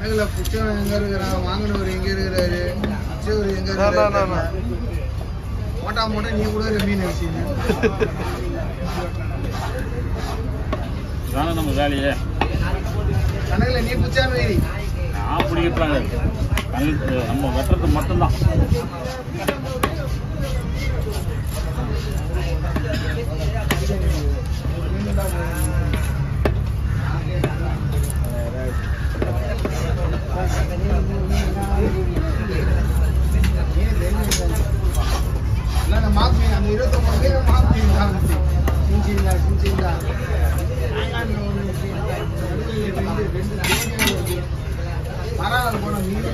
கணக்குல புச்சவன் எங்க இருக்கிறான், வாங்கினவர் எங்க இருக்கிறாரு, பிச்சவர் எங்க இருக்கிறாரு, மோட்டா மோட்டா நீ கூட மீன் வச்சீங்க. நம்ம வேலையே கணக்குல நீ புச்சான் வைரி, நான் பிடிக்கிறாங்க நம்ம வெட்டுறது மட்டும்தான். அந்த மாப்பி அந்த 29 பேர் மாப்பி சின்சிந்தா பரவாயில்ல போன மீன்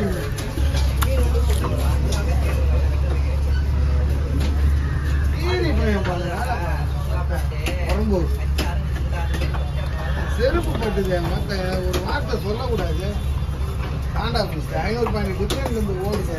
உடம்பு செருப்பு பட்டுது. மற்ற ஒரு வார்த்தை சொல்லக்கூடாது. தாண்டா பீஸ் 500 பாயிண்ட் டிஃபரெண்ட் வந்து ஓடுது.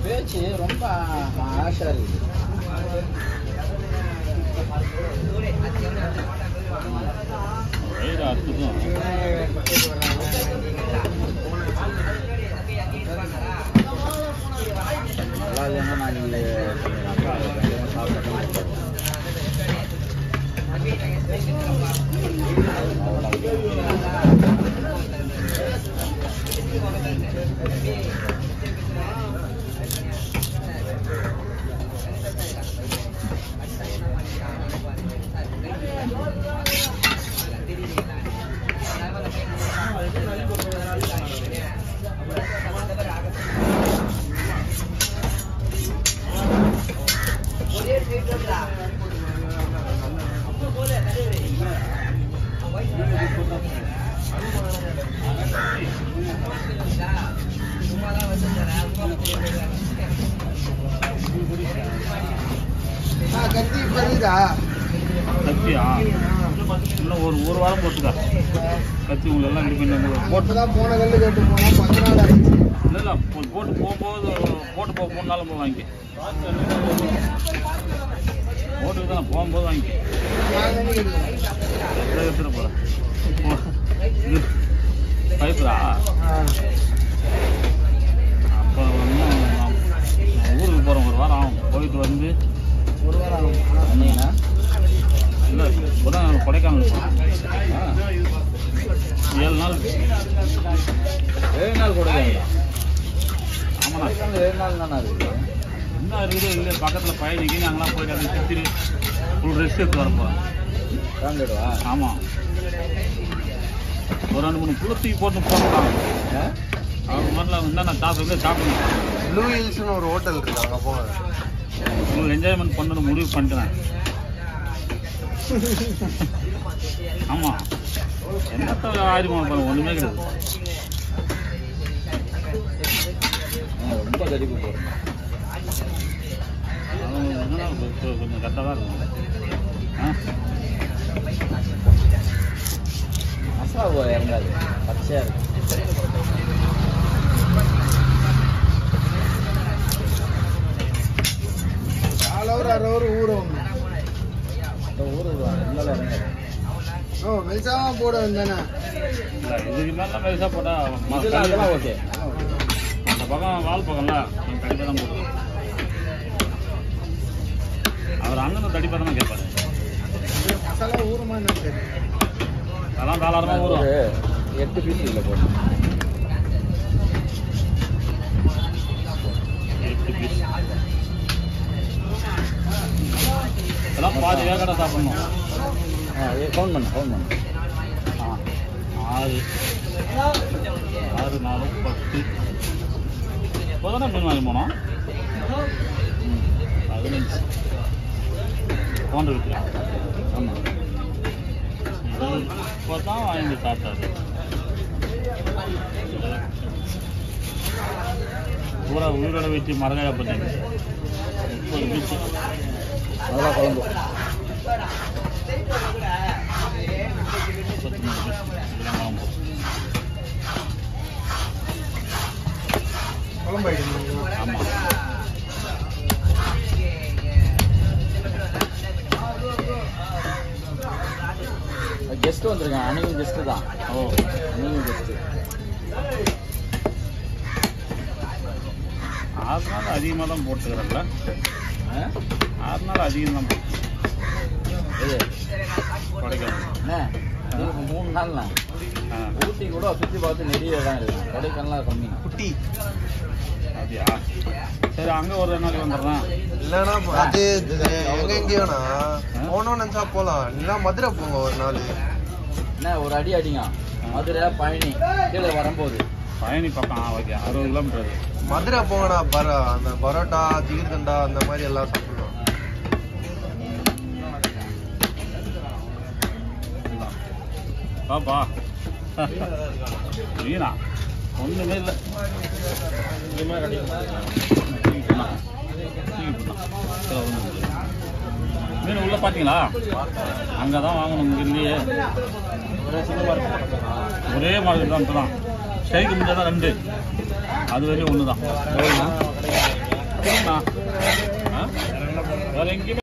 பேச்சு ரொம்ப ஆசா இருக்குது. நல்லா இல்லைன்னா நான் கத்தி பருகுதா? கத்தியா? இன்னும் ஒரு வாரம் போட்டுக்கா கத்தி. உங்களை எல்லாம் ரெடி பண்ணி போட்டு தான் போன கல்லு கேட்டு போனோம். 10 நாள் ஆயிடுச்சு. இல்லை போட்டு போகும்போது போட்டு 3 நாள் வாங்கி போட்டுக்கு தான் போகும்போது வாங்கி எடுத்துட்டு போகிறேன். பைப்புடா. அப்போ நான் ஊருக்கு போகிறேன். 1 வாரம் ஆகும். போயிட்டு வந்து 1 வாரம் ஆகும். வந்தீங்கன்னா இல்லை இப்போதான் கொடைக்கானல் 7 நாள் 7 நாள் கொடைக்கானல். ஆமாண்ணா 7 நாள் தானே இருக்குது. இன்னும் இருக்குது. இல்லை பக்கத்தில் பயணிக்கு நாங்களாம் போயிட்டு அதை சுற்றி ஃபுல் ரெஸ்ட் எடுத்து வரப்போம். வாங்கிடுவா? ஆமாம். ஒரு 2-3 புள்ள தூக்கி போட்டு போகலாம். அவங்க மாதிரிலாம் இருந்தால் நான் சாப்பிடணும். ப்ளூ ஹில்ஸ்னு ஒரு ஹோட்டல் இருக்குது. அங்கே போக உங்களுக்கு என்ஜாய்மெண்ட் பண்ணணும் முடிவு பண்ணிட்டேன். ஆமாம். என்னத்தை ஆதிமான பண்ண ஒன்றுமே கிடையாது. ரொம்ப கடிப்பு போகிறேன். கொஞ்சம் கரெக்டாக தான் இருக்கும். மசாலா இறங்காது, பச்சையாக இருக்கும். ஊறும் மெல்சாம போட வந்தானே. இல்லை இதுக்கு மேலே மெல்சாக போட்டால் ஓகே. அந்த பக்கம் வால் பக்கம்ல கண்டிப்பாக தான் போடுவோம். அவர் அண்ணன் தடிப்பாக தானே கேட்பாரு. மசாலா ஊறுமான்னு அதெல்லாம் தாராளமாக ஊறும். 8 பீஸ் இல்லை போட்டு 8 பீஸ் இதெல்லாம் பாதி வேகடை சாப்பிடணும். கவுண்ட் பண்ணு. 6 4 10 இப்போதானே மீன் வாங்கி போனோம். 15 போன்ற விற்கிறா. ஆமாம், இப்போ தான் வாங்கி சாப்பிட்டாரு. பூரா உயிரோட வச்சு மரகாயா பண்ணீங்க. 30 பீச்சு அதெல்லாம் குழம்பு. 33 பீஸ் இதெல்லாம் குழம்பு. ஆமாம், கெஸ்ட் வந்திருக்கான். அன்னைக்கும் கெஸ்ட்டு தான். அன்னைக்கும் கெஸ்ட்டு. 6 நாள் அதிகமாக தான் போட்டுக்கிறல்ல. 6 நாள் அதிகம் தான் போட்டு. இது கொடைக்கானல் என்ன 3 நாள்ண்ணா. ஊட்டி கூட சுற்றி பார்த்து நிறைய தான் இருக்கு. கொடைக்கானலாம் கம்மி. குட்டி அப்படியா? சரி, அங்கே ஒரு நாளைக்கு வந்துடுறேன். இல்லைன்னா அது எங்கேயோண்ணா போனோம்னு நினச்சா போகலாம். இல்லைன்னா மதுரை போங்க ஒரு நாள். என்ன ஒரு அடி அடிங்க. மதுரை பழனி கீழே வரும்போது பழனி பக்கம். Okay, 60 kilometre. மதுரை போங்கண்ணா. அந்த பரோட்டா, ஜிகிர்தண்டா அந்த மாதிரி எல்லாம் சாப்பிடலாம். பாப்பா மீனா ஒன்றுமே இல்லை. மீன் உள்ள பார்த்தீங்களா? அங்கே தான் வாங்கணும். இங்கே இல்லையே. ஒரே மாதிரி தான். கைக்கு முடிஞ்சா தான் 2. அது வரையும் 1 தான். வேற எங்கேயுமே